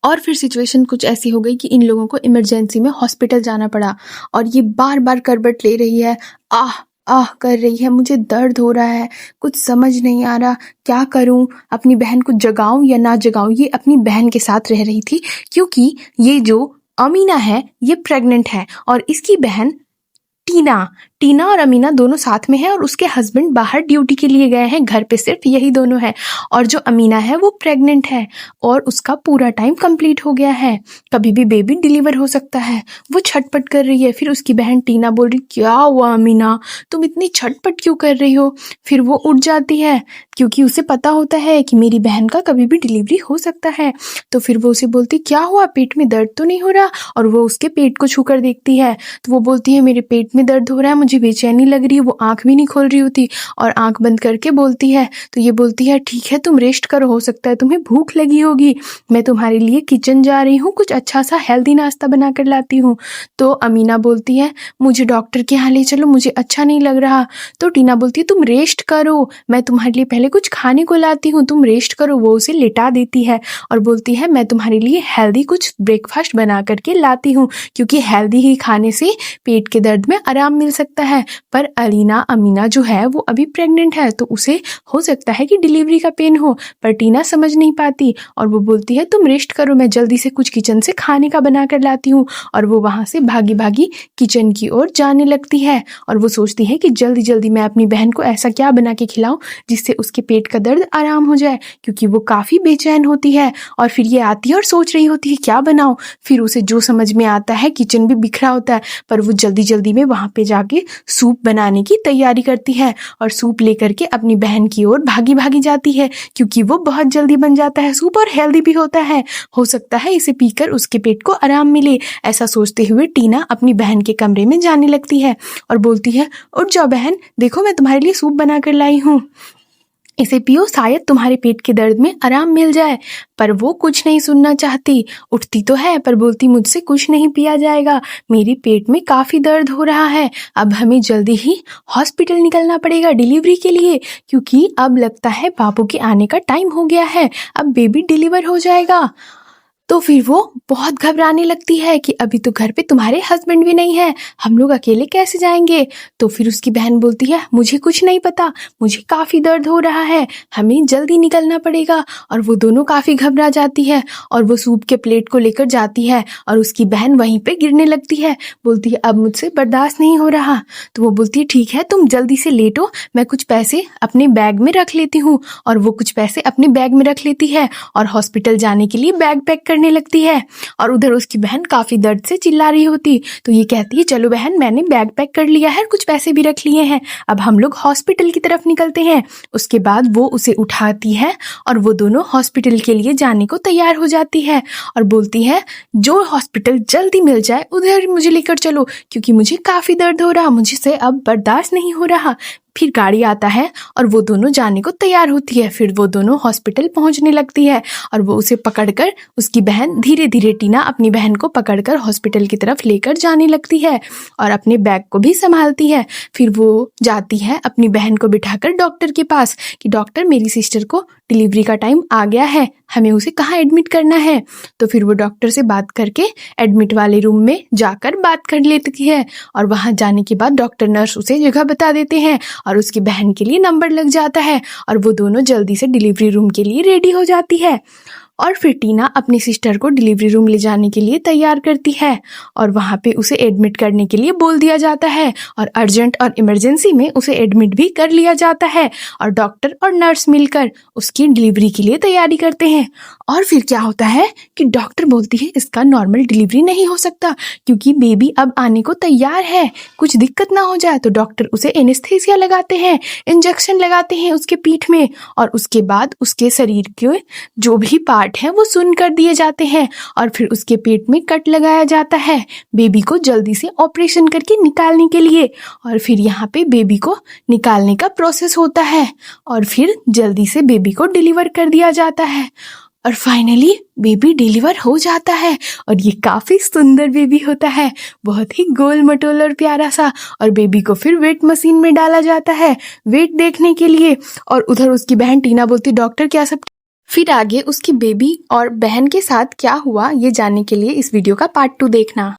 और फिर सिचुएशन कुछ ऐसी हो गई कि इन लोगों को इमरजेंसी में हॉस्पिटल जाना पड़ा और ये बार-बार करवट ले रही है, आह! आह! कर रही है, मुझे दर्द हो रहा है, कुछ समझ नहीं आ रहा, क्या करूँ? अपनी बहन को जगाऊँ या ना जगाऊँ? ये अपनी बहन के साथ रह रही थी क्योंकि ये जो अमीना है, ये प्रेग्नेंट है और इसकी बहन टीना और अमीना दोनों साथ में हैं और उसके हस्बैंड बाहर ड्यूटी के लिए गए हैं, घर पे सिर्फ यही दोनों हैं और जो अमीना है वो प्रेग्नेंट है और उसका पूरा टाइम कंप्लीट हो गया है, कभी भी बेबी डिलीवर हो सकता है। वो छटपट कर रही है, फिर उसकी बहन टीना बोल रही, क्या हुआ अमीना, तुम इतनी छटपट क्यों कर रही हो? फिर वो उठ जाती है क्योंकि उसे पता होता है कि मेरी बहन का कभी भी डिलीवरी हो सकता है। तो फिर वो उसे बोलती, क्या हुआ, पेट में दर्द तो नहीं हो रहा? और वो उसके पेट को छूकर देखती है तो वो बोलती है, मेरे पेट में दर्द हो रहा है, मुझे बेचैनी लग रही है। वो आंख भी नहीं खोल रही होती और आंख बंद करके बोलती है। तो ये बोलती है, ठीक है तुम रेस्ट करो, हो सकता है तुम्हें भूख लगी होगी, मैं तुम्हारे लिए किचन जा रही हूँ, कुछ अच्छा सा हेल्दी नाश्ता बना कर लाती हूँ। तो अमीना बोलती है, मुझे डॉक्टर के यहाँ ले चलो, मुझे अच्छा नहीं लग रहा। तो टीना बोलती है, तुम रेस्ट करो, मैं तुम्हारे लिए पहले कुछ खाने को लाती हूँ, तुम रेस्ट करो। वो उसे लिटा देती है और बोलती है, मैं तुम्हारे लिए हेल्दी कुछ ब्रेकफास्ट बना करके लाती हूँ क्योंकि हेल्दी ही खाने से पेट के दर्द में आराम मिल सकता है। पर अमीना जो है वो अभी प्रेग्नेंट है तो उसे हो सकता है कि डिलीवरी का पेन हो, पर टीना समझ नहीं पाती और वो बोलती है, तुम रेस्ट करो, मैं जल्दी से कुछ किचन से खाने का बना कर लाती हूँ। और वो वहाँ से भागी भागी किचन की ओर जाने लगती है और वो सोचती है कि जल्दी जल्दी मैं अपनी बहन को ऐसा क्या बना के खिलाऊं जिससे उसके पेट का दर्द आराम हो जाए, क्योंकि वो काफ़ी बेचैन होती है। और फिर ये आती है और सोच रही होती है क्या बनाऊं। फिर उसे जो समझ में आता है, किचन भी बिखरा होता है, पर वो जल्दी जल्दी में वहाँ पे जाके सूप बनाने की तैयारी करती है और सूप लेकर के अपनी बहन की ओर भागी भागी जाती है क्योंकि वो बहुत जल्दी बन जाता है सूप और हेल्दी भी होता है, हो सकता है इसे पीकर उसके पेट को आराम मिले। ऐसा सोचते हुए टीना अपनी बहन के कमरे में जाने लगती है और बोलती है, उठ जाओ बहन, देखो मैं तुम्हारे लिए सूप बना कर लाई हूँ, इसे पियो, शायद तुम्हारे पेट के दर्द में आराम मिल जाए। पर वो कुछ नहीं सुनना चाहती, उठती तो है पर बोलती, मुझसे कुछ नहीं पिया जाएगा, मेरे पेट में काफ़ी दर्द हो रहा है, अब हमें जल्दी ही हॉस्पिटल निकलना पड़ेगा डिलीवरी के लिए क्योंकि अब लगता है बाबू के आने का टाइम हो गया है, अब बेबी डिलीवर हो जाएगा। तो फिर वो बहुत घबराने लगती है कि अभी तो घर पे तुम्हारे हस्बैंड भी नहीं है, हम लोग अकेले कैसे जाएंगे। तो फिर उसकी बहन बोलती है, मुझे कुछ नहीं पता, मुझे काफ़ी दर्द हो रहा है, हमें जल्दी निकलना पड़ेगा। और वो दोनों काफ़ी घबरा जाती है और वो सूप के प्लेट को लेकर जाती है और उसकी बहन वहीं पर गिरने लगती है, बोलती है, अब मुझसे बर्दाश्त नहीं हो रहा। तो वो बोलती है, ठीक है तुम जल्दी से लेटो, मैं कुछ पैसे अपने बैग में रख लेती हूँ। और वो कुछ पैसे अपने बैग में रख लेती है और हॉस्पिटल जाने के लिए बैग पैक करने लगती है। और उधर उसकी बहन काफी दर्द से चिल्ला रही होती, तो ये कहती है, चलो बहन, मैंने बैग पैक कर लिया है, कुछ पैसे भी रख लिए हैं, अब हम लोग हॉस्पिटल की तरफ निकलते हैं। उसके बाद वो उसे उठाती है और वो दोनों हॉस्पिटल के लिए जाने को तैयार हो जाती है और बोलती है, जो हॉस्पिटल जल्दी मिल जाए उधर मुझे लेकर चलो क्योंकि मुझे काफी दर्द हो रहा, मुझसे अब बर्दाश्त नहीं हो रहा। फिर गाड़ी आता है और वो दोनों जाने को तैयार होती है। फिर वो दोनों हॉस्पिटल पहुंचने लगती है और वो उसे पकड़कर, उसकी बहन धीरे धीरे टीना अपनी बहन को पकड़कर हॉस्पिटल की तरफ लेकर जाने लगती है और अपने बैग को भी संभालती है। फिर वो जाती है अपनी बहन को बिठाकर डॉक्टर के पास कि डॉक्टर, मेरी सिस्टर को डिलीवरी का टाइम आ गया है, हमें उसे कहाँ एडमिट करना है। तो फिर वो डॉक्टर से बात करके एडमिट वाले रूम में जाकर बात कर लेती है और वहाँ जाने के बाद डॉक्टर नर्स उसे जगह बता देते हैं और उसकी बहन के लिए नंबर लग जाता है और वो दोनों जल्दी से डिलीवरी रूम के लिए रेडी हो जाती है। और फिर टीना अपनी सिस्टर को डिलीवरी रूम ले जाने के लिए तैयार करती है और वहाँ पे उसे एडमिट करने के लिए बोल दिया जाता है और अर्जेंट और इमरजेंसी में उसे एडमिट भी कर लिया जाता है और डॉक्टर और नर्स मिलकर उसकी डिलीवरी के लिए तैयारी करते हैं। और फिर क्या होता है कि डॉक्टर बोलती है, इसका नॉर्मल डिलीवरी नहीं हो सकता क्योंकि बेबी अब आने को तैयार है, कुछ दिक्कत ना हो जाए। तो डॉक्टर उसे एनेस्थीसिया लगाते हैं, इंजेक्शन लगाते हैं उसके पीठ में और उसके बाद उसके शरीर के जो भी पार्ट है वो सुन्न कर दिए जाते हैं और फिर उसके पेट में कट लगाया जाता है बेबी को जल्दी से ऑपरेशन करके निकालने के लिए। और फिर यहाँ पे बेबी को निकालने का प्रोसेस होता है और फिर जल्दी से बेबी को डिलीवर कर दिया जाता है और फाइनली बेबी डिलीवर हो जाता है और ये काफी सुंदर बेबी होता है, बहुत ही गोल मटोल और प्यारा सा। और बेबी को फिर वेट मशीन में डाला जाता है वेट देखने के लिए और उधर उसकी बहन टीना बोलती, डॉक्टर क्या सब फिर आगे उसकी बेबी और बहन के साथ क्या हुआ ये जानने के लिए इस वीडियो का पार्ट 2 देखना।